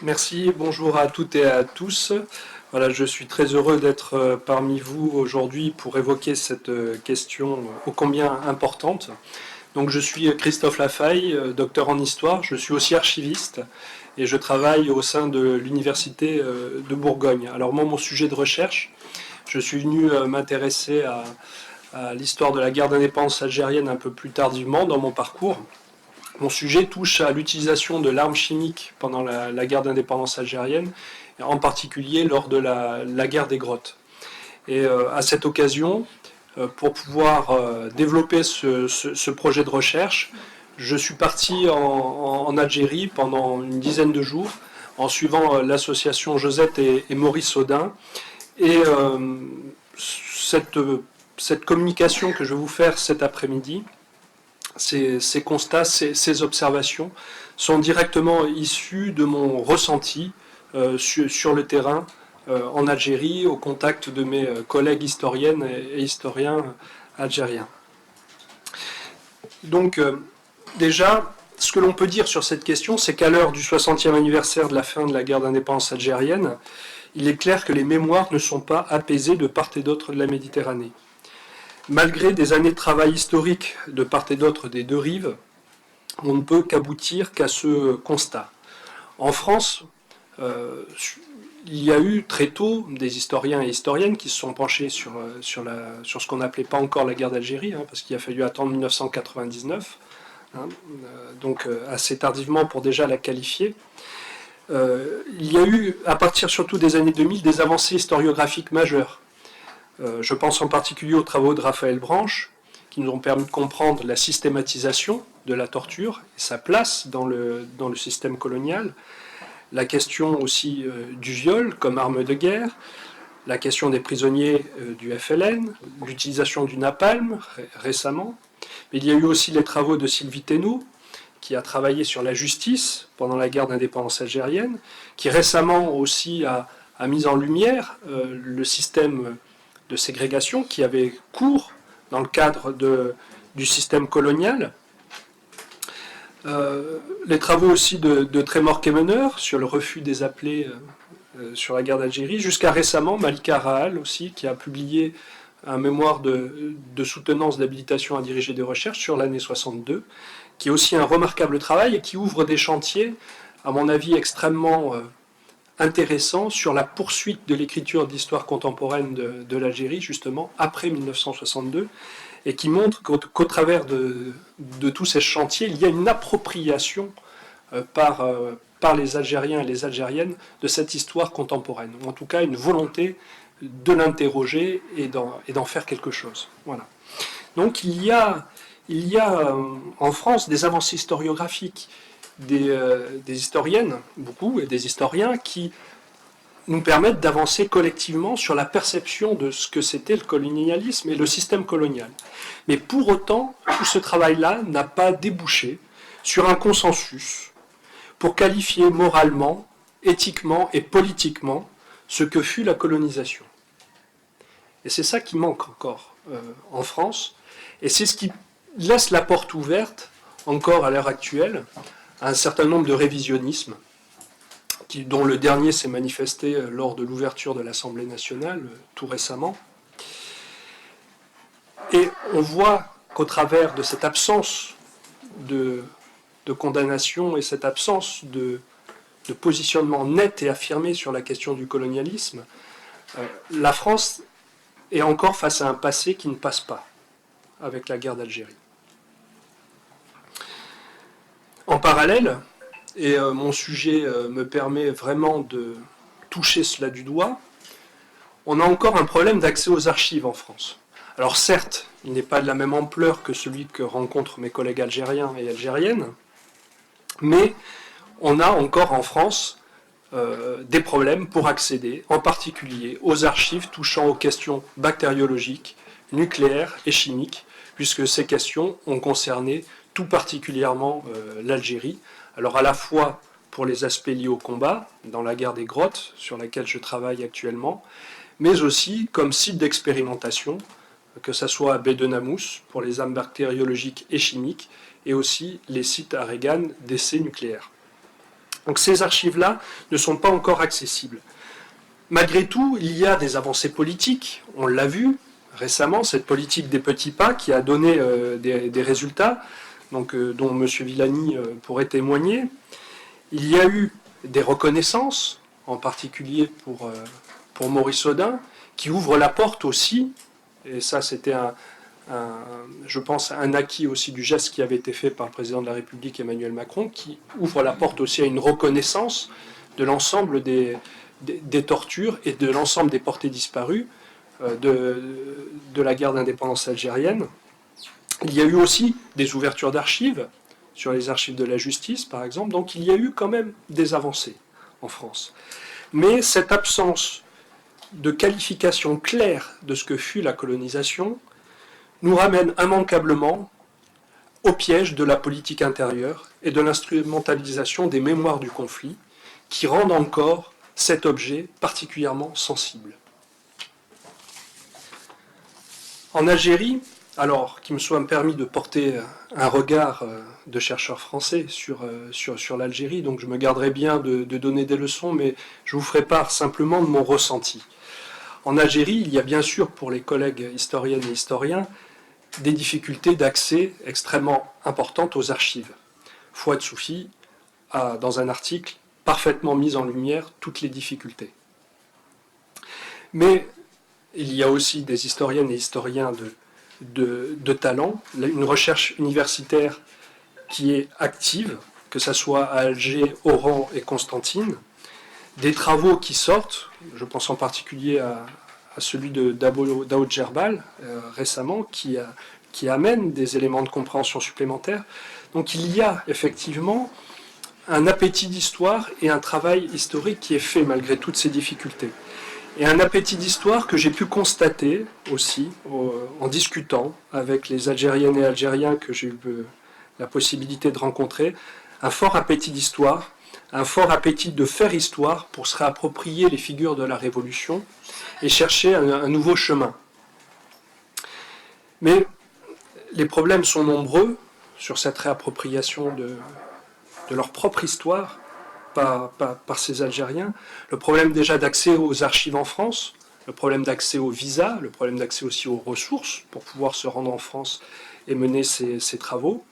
Merci, bonjour à toutes et à tous. Voilà, je suis très heureux d'être parmi vous aujourd'hui pour évoquer cette question ô combien importante. Donc, je suis Christophe Lafaille, docteur en histoire, je suis aussi archiviste et je travaille au sein de l'Université de Bourgogne. Alors moi, mon sujet de recherche, je suis venu m'intéresser à l'histoire de la guerre d'indépendance algérienne un peu plus tardivement dans mon parcours. Mon sujet touche à l'utilisation de l'arme chimique pendant la guerre d'indépendance algérienne, en particulier lors de la guerre des grottes. Et à cette occasion, pour pouvoir développer ce projet de recherche, je suis parti en Algérie pendant une dizaine de jours en suivant l'association Josette et Maurice Audin. Et cette communication que je vais vous faire cet après-midi, ces constats, ces observations sont directement issus de mon ressenti sur le terrain en Algérie, au contact de mes collègues historiennes et historiens algériens. Donc, déjà, ce que l'on peut dire sur cette question, c'est qu'à l'heure du 60e anniversaire de la fin de la guerre d'indépendance algérienne, il est clair que les mémoires ne sont pas apaisées de part et d'autre de la Méditerranée. Malgré des années de travail historique de part et d'autre des deux rives, on ne peut qu'aboutir qu'à ce constat. En France, il y a eu très tôt des historiens et historiennes qui se sont penchés sur ce qu'on n'appelait pas encore la guerre d'Algérie, parce qu'il a fallu attendre 1999, donc assez tardivement pour déjà la qualifier. Il y a eu, à partir surtout des années 2000, des avancées historiographiques majeures. Je pense en particulier aux travaux de Raphaël Branche, qui nous ont permis de comprendre la systématisation de la torture et sa place dans le système colonial, la question aussi du viol comme arme de guerre, la question des prisonniers du FLN, l'utilisation du napalm récemment. Mais il y a eu aussi les travaux de Sylvie Thénault, qui a travaillé sur la justice pendant la guerre d'indépendance algérienne, qui récemment aussi a mis en lumière le système de ségrégation qui avait cours dans le cadre du système colonial. Les travaux aussi de Trémor Kemener sur le refus des appelés sur la guerre d'Algérie, jusqu'à récemment Malika Rahal aussi, qui a publié un mémoire de soutenance d'habilitation à diriger des recherches sur l'année 62, qui est aussi un remarquable travail et qui ouvre des chantiers, à mon avis, extrêmement intéressant sur la poursuite de l'écriture d'histoire contemporaine de l'Algérie, justement, après 1962, et qui montre qu'au travers de tous ces chantiers, il y a une appropriation par les Algériens et les Algériennes de cette histoire contemporaine, ou en tout cas une volonté de l'interroger et d'en faire quelque chose. Voilà. Donc il y a en France des avancées historiographiques, des historiennes, beaucoup, et des historiens qui nous permettent d'avancer collectivement sur la perception de ce que c'était le colonialisme et le système colonial. Mais pour autant, tout ce travail-là n'a pas débouché sur un consensus pour qualifier moralement, éthiquement et politiquement ce que fut la colonisation. Et c'est ça qui manque encore en France, et c'est ce qui laisse la porte ouverte, encore à l'heure actuelle, à un certain nombre de révisionnismes, dont le dernier s'est manifesté lors de l'ouverture de l'Assemblée nationale, tout récemment. Et on voit qu'au travers de cette absence de condamnation et cette absence de positionnement net et affirmé sur la question du colonialisme, la France est encore face à un passé qui ne passe pas avec la guerre d'Algérie. En parallèle, et mon sujet me permet vraiment de toucher cela du doigt, on a encore un problème d'accès aux archives en France. Alors certes, il n'est pas de la même ampleur que celui que rencontrent mes collègues algériens et algériennes, mais on a encore en France des problèmes pour accéder, en particulier aux archives touchant aux questions bactériologiques, nucléaires et chimiques, puisque ces questions ont concerné tout particulièrement l'Algérie. Alors à la fois pour les aspects liés au combat, dans la guerre des grottes, sur laquelle je travaille actuellement, mais aussi comme site d'expérimentation, que ce soit à Baie de Namous, pour les armes bactériologiques et chimiques, et aussi les sites à Regan d'essais nucléaires. Donc ces archives-là ne sont pas encore accessibles. Malgré tout, il y a des avancées politiques, on l'a vu récemment, cette politique des petits pas qui a donné des résultats, donc, dont M. Villani pourrait témoigner. Il y a eu des reconnaissances, en particulier pour Maurice Audin, qui ouvre la porte aussi, et ça c'était je pense un acquis aussi du geste qui avait été fait par le président de la République Emmanuel Macron, qui ouvre la porte aussi à une reconnaissance de l'ensemble des tortures et de l'ensemble des portés disparus de la guerre d'indépendance algérienne. Il y a eu aussi des ouvertures d'archives, sur les archives de la justice par exemple, donc il y a eu quand même des avancées en France. Mais cette absence de qualification claire de ce que fut la colonisation nous ramène immanquablement au piège de la politique intérieure et de l'instrumentalisation des mémoires du conflit, qui rendent encore cet objet particulièrement sensible. En Algérie, alors qu'il me soit permis de porter un regard de chercheur français sur l'Algérie, donc je me garderai bien de donner des leçons, mais je vous ferai part simplement de mon ressenti. En Algérie, il y a bien sûr pour les collègues historiennes et historiens des difficultés d'accès extrêmement importantes aux archives. Fouad Soufi a, dans un article, parfaitement mis en lumière toutes les difficultés. Mais il y a aussi des historiennes et historiens de talent, une recherche universitaire qui est active, que ce soit à Alger, Oran et Constantine, des travaux qui sortent, je pense en particulier à celui de Daoud Gerbal récemment, qui amène des éléments de compréhension supplémentaires. Donc il y a effectivement un appétit d'histoire et un travail historique qui est fait malgré toutes ces difficultés. Et un appétit d'histoire que j'ai pu constater aussi en discutant avec les Algériennes et Algériens que j'ai eu la possibilité de rencontrer, un fort appétit d'histoire, un fort appétit de faire histoire pour se réapproprier les figures de la Révolution et chercher un nouveau chemin. Mais les problèmes sont nombreux sur cette réappropriation de leur propre histoire par ces Algériens. Le problème déjà d'accès aux archives en France, le problème d'accès aux visas, le problème d'accès aussi aux ressources pour pouvoir se rendre en France et mener ces travaux.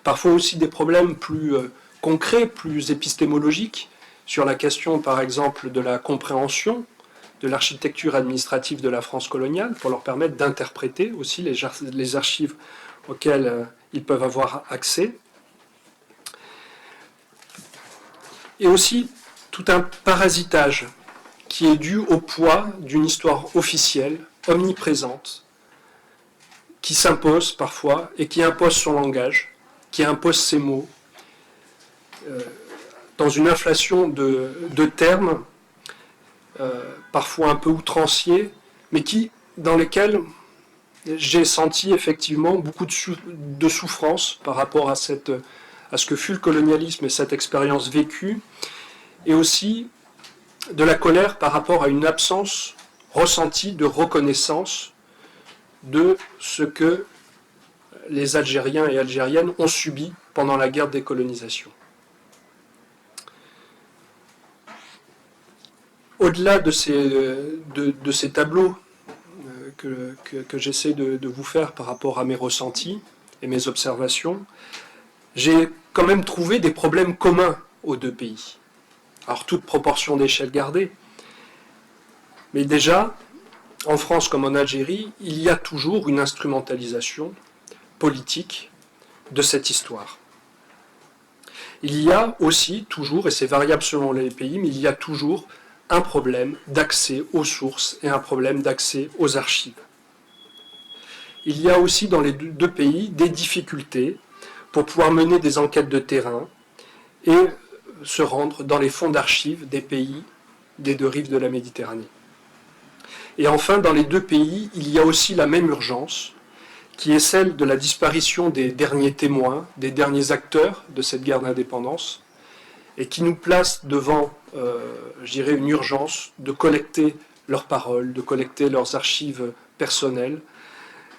Parfois aussi des problèmes plus concrets, plus épistémologiques, sur la question par exemple de la compréhension de l'architecture administrative de la France coloniale, pour leur permettre d'interpréter aussi les archives auxquelles ils peuvent avoir accès. Et aussi tout un parasitage qui est dû au poids d'une histoire officielle, omniprésente, qui s'impose parfois et qui impose son langage, qui impose ses mots, dans une inflation de termes, parfois un peu outranciers, mais dans lesquels j'ai senti effectivement beaucoup de souffrance par rapport à ce que fut le colonialisme et cette expérience vécue, et aussi de la colère par rapport à une absence ressentie de reconnaissance de ce que les Algériens et Algériennes ont subi pendant la guerre de décolonisation. Au-delà de ces tableaux que j'essaie de vous faire par rapport à mes ressentis et mes observations, j'ai quand même trouvé des problèmes communs aux deux pays. Alors, toute proportion d'échelle gardée. Mais déjà, en France comme en Algérie, il y a toujours une instrumentalisation politique de cette histoire. Il y a aussi toujours, et c'est variable selon les pays, mais il y a toujours un problème d'accès aux sources et un problème d'accès aux archives. Il y a aussi dans les deux pays des difficultés pour pouvoir mener des enquêtes de terrain et se rendre dans les fonds d'archives des pays des deux rives de la Méditerranée. Et enfin, dans les deux pays, il y a aussi la même urgence, qui est celle de la disparition des derniers témoins, des derniers acteurs de cette guerre d'indépendance, et qui nous place devant, je dirais, une urgence de collecter leurs paroles, de collecter leurs archives personnelles,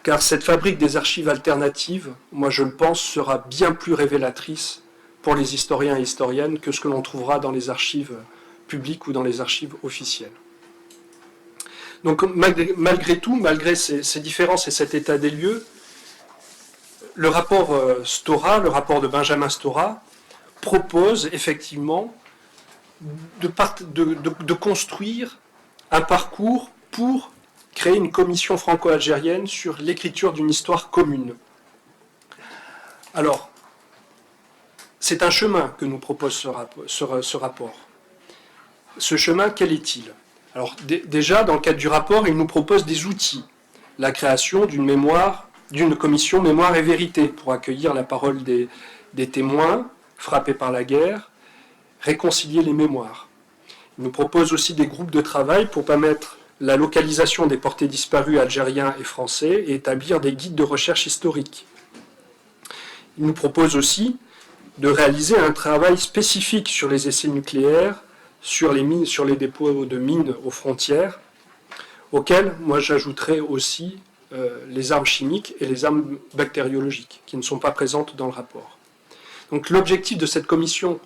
car cette fabrique des archives alternatives, moi je le pense, sera bien plus révélatrice pour les historiens et historiennes que ce que l'on trouvera dans les archives publiques ou dans les archives officielles. Donc malgré tout, malgré ces différences et cet état des lieux, le rapport Stora, le rapport de Benjamin Stora, propose effectivement de construire un parcours pour créer une commission franco-algérienne sur l'écriture d'une histoire commune. Alors, c'est un chemin que nous propose ce rapport. Ce chemin, quel est-il? Alors, déjà, dans le cadre du rapport, il nous propose des outils. La création d'une commission mémoire et vérité pour accueillir la parole des témoins frappés par la guerre, réconcilier les mémoires. Il nous propose aussi des groupes de travail pour permettre la localisation des portés disparus algériens et français et établir des guides de recherche historique. Il nous propose aussi de réaliser un travail spécifique sur les essais nucléaires, sur les dépôts de mines aux frontières, auxquels moi j'ajouterai aussi les armes chimiques et les armes bactériologiques, qui ne sont pas présentes dans le rapport. Donc l'objectif de cette commission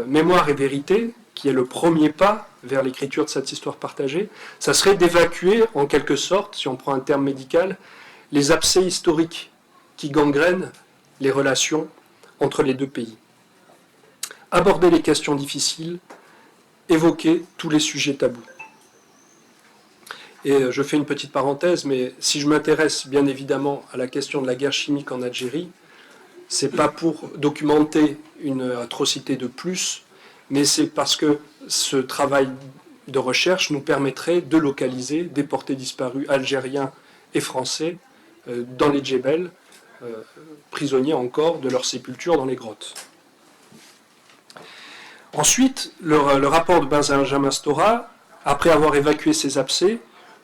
Mémoire et Vérité, qui est le premier pas vers l'écriture de cette histoire partagée, ça serait d'évacuer, en quelque sorte, si on prend un terme médical, les abcès historiques qui gangrènent les relations entre les deux pays. Aborder les questions difficiles, évoquer tous les sujets tabous. Et je fais une petite parenthèse, mais si je m'intéresse bien évidemment à la question de la guerre chimique en Algérie, c'est pas pour documenter une atrocité de plus, mais c'est parce que ce travail de recherche nous permettrait de localiser des portés disparus algériens et français dans les djebels, prisonniers encore de leur sépulture dans les grottes. Ensuite, le rapport de Benjamin Stora, après avoir évacué ces abcès,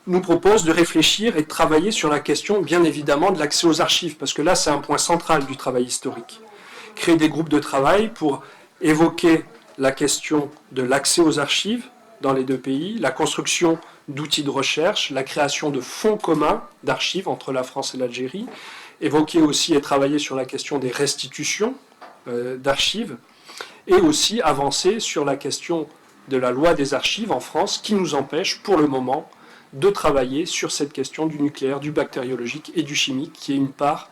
nous propose de réfléchir et de travailler sur la question, bien évidemment, de l'accès aux archives, parce que là, c'est un point central du travail historique. Créer des groupes de travail pour évoquer la question de l'accès aux archives dans les deux pays, la construction d'outils de recherche, la création de fonds communs d'archives entre la France et l'Algérie, évoquer aussi et travailler sur la question des restitutions d'archives, et aussi avancer sur la question de la loi des archives en France, qui nous empêche, pour le moment, de travailler sur cette question du nucléaire, du bactériologique et du chimique, qui est une part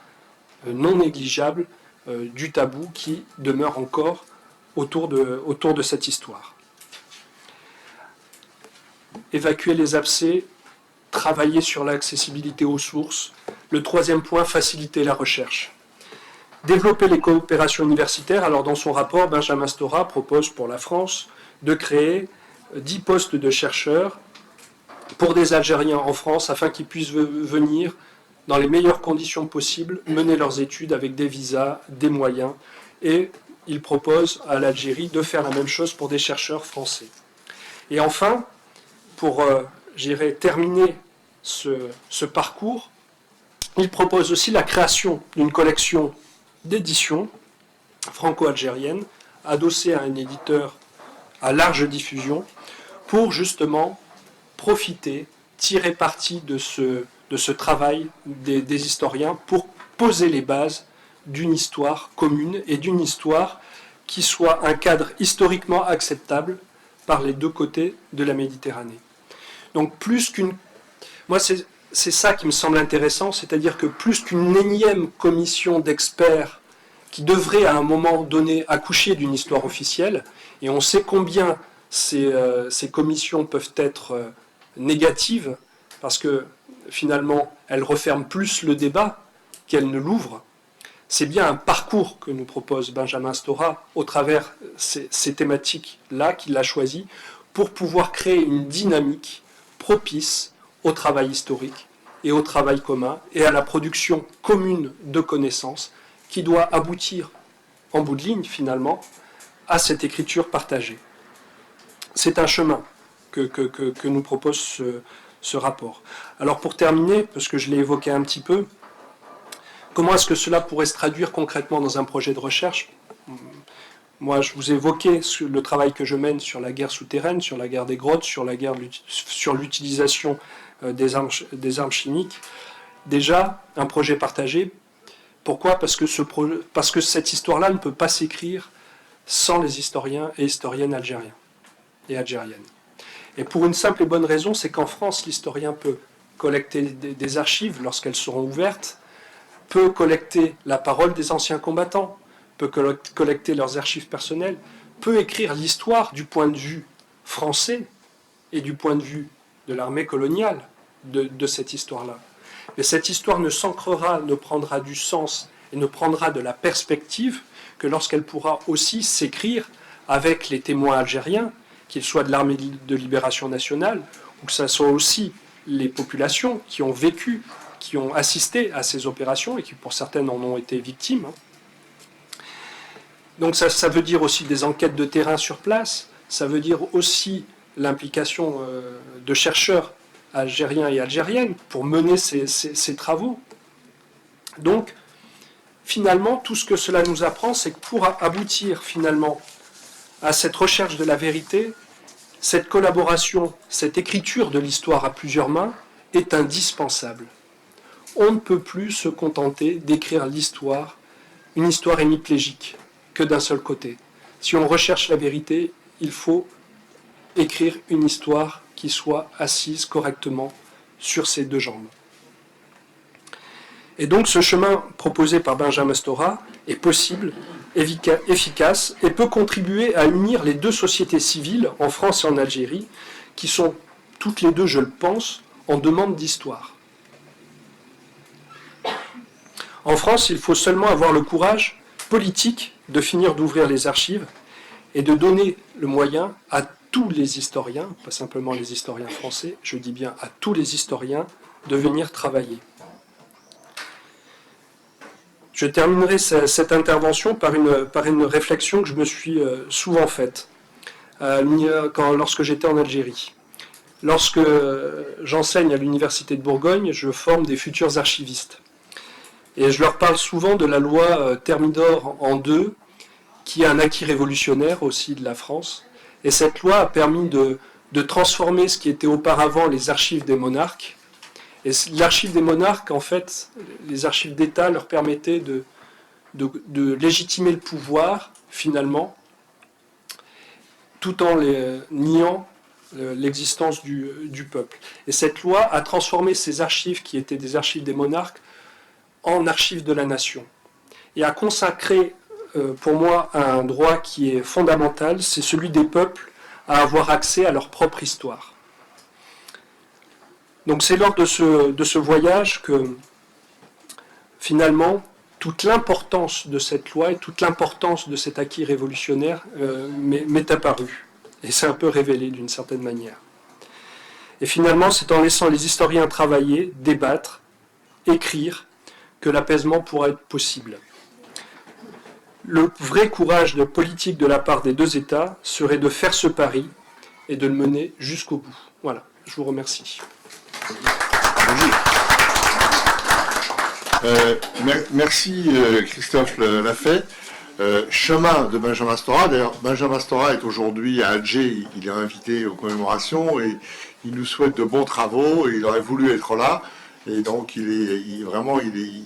non négligeable du tabou qui demeure encore autour de cette histoire. Évacuer les abcès, travailler sur l'accessibilité aux sources. Le troisième point, faciliter la recherche. Développer les coopérations universitaires. Alors dans son rapport, Benjamin Stora propose pour la France de créer 10 postes de chercheurs pour des Algériens en France afin qu'ils puissent venir dans les meilleures conditions possibles, mener leurs études avec des visas, des moyens, et il propose à l'Algérie de faire la même chose pour des chercheurs français. Et enfin, pour terminer ce parcours, il propose aussi la création d'une collection d'éditions franco-algérienne adossée à un éditeur à large diffusion pour justement profiter, tirer parti de ce travail des historiens pour poser les bases d'une histoire commune et d'une histoire qui soit un cadre historiquement acceptable par les deux côtés de la Méditerranée. Donc moi c'est ça qui me semble intéressant, c'est-à-dire que plus qu'une énième commission d'experts qui devrait à un moment donné accoucher d'une histoire officielle, et on sait combien ces commissions peuvent être négatives, parce que finalement elles referment plus le débat qu'elles ne l'ouvrent. C'est bien un parcours que nous propose Benjamin Stora au travers ces thématiques-là qu'il a choisies pour pouvoir créer une dynamique propice au travail historique et au travail commun et à la production commune de connaissances qui doit aboutir en bout de ligne finalement à cette écriture partagée. C'est un chemin que nous propose ce rapport. Alors pour terminer, parce que je l'ai évoqué un petit peu, comment est-ce que cela pourrait se traduire concrètement dans un projet de recherche? Moi, je vous ai évoqué le travail que je mène sur la guerre souterraine, sur la guerre des grottes, sur l'utilisation des armes chimiques. Déjà, un projet partagé. Pourquoi ? Parce que cette histoire-là ne peut pas s'écrire sans les historiens et historiennes algériens et algériennes. Et pour une simple et bonne raison, c'est qu'en France, l'historien peut collecter des archives lorsqu'elles seront ouvertes, peut collecter la parole des anciens combattants, peut collecter leurs archives personnelles, peut écrire l'histoire du point de vue français et du point de vue de l'armée coloniale de cette histoire-là. Mais cette histoire ne s'ancrera, ne prendra du sens et ne prendra de la perspective que lorsqu'elle pourra aussi s'écrire avec les témoins algériens, qu'ils soient de l'armée de libération nationale, ou que ce soit aussi les populations qui ont vécu, qui ont assisté à ces opérations et qui pour certaines en ont été victimes. Donc ça veut dire aussi des enquêtes de terrain sur place, ça veut dire aussi l'implication de chercheurs algériens et algériennes pour mener ces travaux. Donc, finalement, tout ce que cela nous apprend, c'est que pour aboutir finalement à cette recherche de la vérité, cette collaboration, cette écriture de l'histoire à plusieurs mains est indispensable. On ne peut plus se contenter d'écrire l'histoire, une histoire hémiplégique, que d'un seul côté. Si on recherche la vérité, il faut écrire une histoire qui soit assise correctement sur ses deux jambes. Et donc ce chemin proposé par Benjamin Stora est possible, efficace et peut contribuer à unir les deux sociétés civiles, en France et en Algérie, qui sont toutes les deux, je le pense, en demande d'histoire. En France, il faut seulement avoir le courage politique de finir d'ouvrir les archives et de donner le moyen à tous les historiens, pas simplement les historiens français, je dis bien à tous les historiens, de venir travailler. Je terminerai cette intervention par une réflexion que je me suis souvent faite lorsque j'étais en Algérie. Lorsque j'enseigne à l'Université de Bourgogne, je forme des futurs archivistes. Et je leur parle souvent de la loi Thermidor en 2, qui est un acquis révolutionnaire aussi de la France. Et cette loi a permis de transformer ce qui était auparavant les archives des monarques. Et l'archive des monarques, en fait, les archives d'État leur permettaient de légitimer le pouvoir, finalement, tout en niant l'existence du peuple. Et cette loi a transformé ces archives, qui étaient des archives des monarques, en archives de la nation. Et a consacré, pour moi, un droit qui est fondamental, c'est celui des peuples à avoir accès à leur propre histoire. Donc c'est lors de ce voyage que, finalement, toute l'importance de cette loi et toute l'importance de cet acquis révolutionnaire m'est apparue. Et c'est un peu révélé d'une certaine manière. Et finalement, c'est en laissant les historiens travailler, débattre, écrire, que l'apaisement pourra être possible. Le vrai courage de politique de la part des deux États serait de faire ce pari et de le mener jusqu'au bout. Voilà, je vous remercie. Merci Christophe Lafay. Chemin de Benjamin Stora. D'ailleurs, Benjamin Stora est aujourd'hui à Alger, il est invité aux commémorations et il nous souhaite de bons travaux et il aurait voulu être là. Et donc, il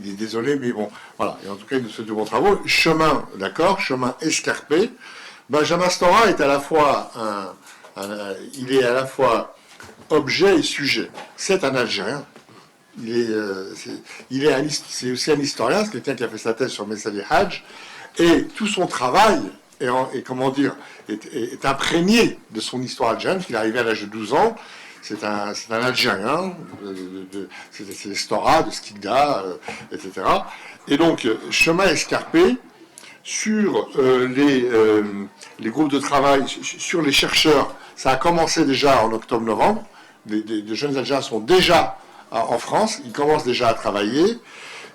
est désolé, mais bon, voilà. Et en tout cas, il nous souhaite de bons travaux. Chemin, d'accord, chemin escarpé. Benjamin Stora est à la fois il est à la fois objet et sujet. C'est un Algérien. C'est aussi un historien, c'est quelqu'un qui a fait sa thèse sur Messali Hadj, et tout son travail est imprégné de son histoire algérienne, qu'il est arrivé à l'âge de 12 ans. C'est un Algérien, c'est les Stora, de Skikda, etc. Et donc, chemin escarpé sur les groupes de travail, sur les chercheurs. Ça a commencé déjà en octobre-novembre. De jeunes Algériens sont déjà en France, ils commencent déjà à travailler.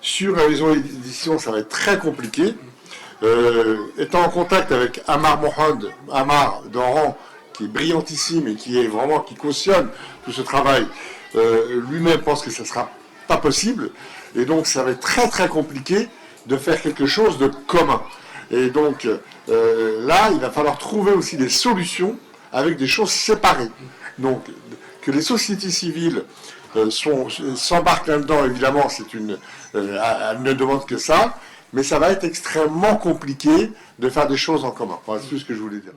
Sur la maison d'édition, ça va être très compliqué. Étant en contact avec Amar Mohamed, Amar d'Oran, qui est brillantissime et qui cautionne tout ce travail, lui-même pense que ça ne sera pas possible. Et donc, ça va être très très compliqué de faire quelque chose de commun. Et donc, là, il va falloir trouver aussi des solutions avec des choses séparées. Donc, que les sociétés civiles s'embarquent là-dedans, évidemment, elles ne demandent que ça, mais ça va être extrêmement compliqué de faire des choses en commun. Voilà, c'est tout ce que je voulais dire.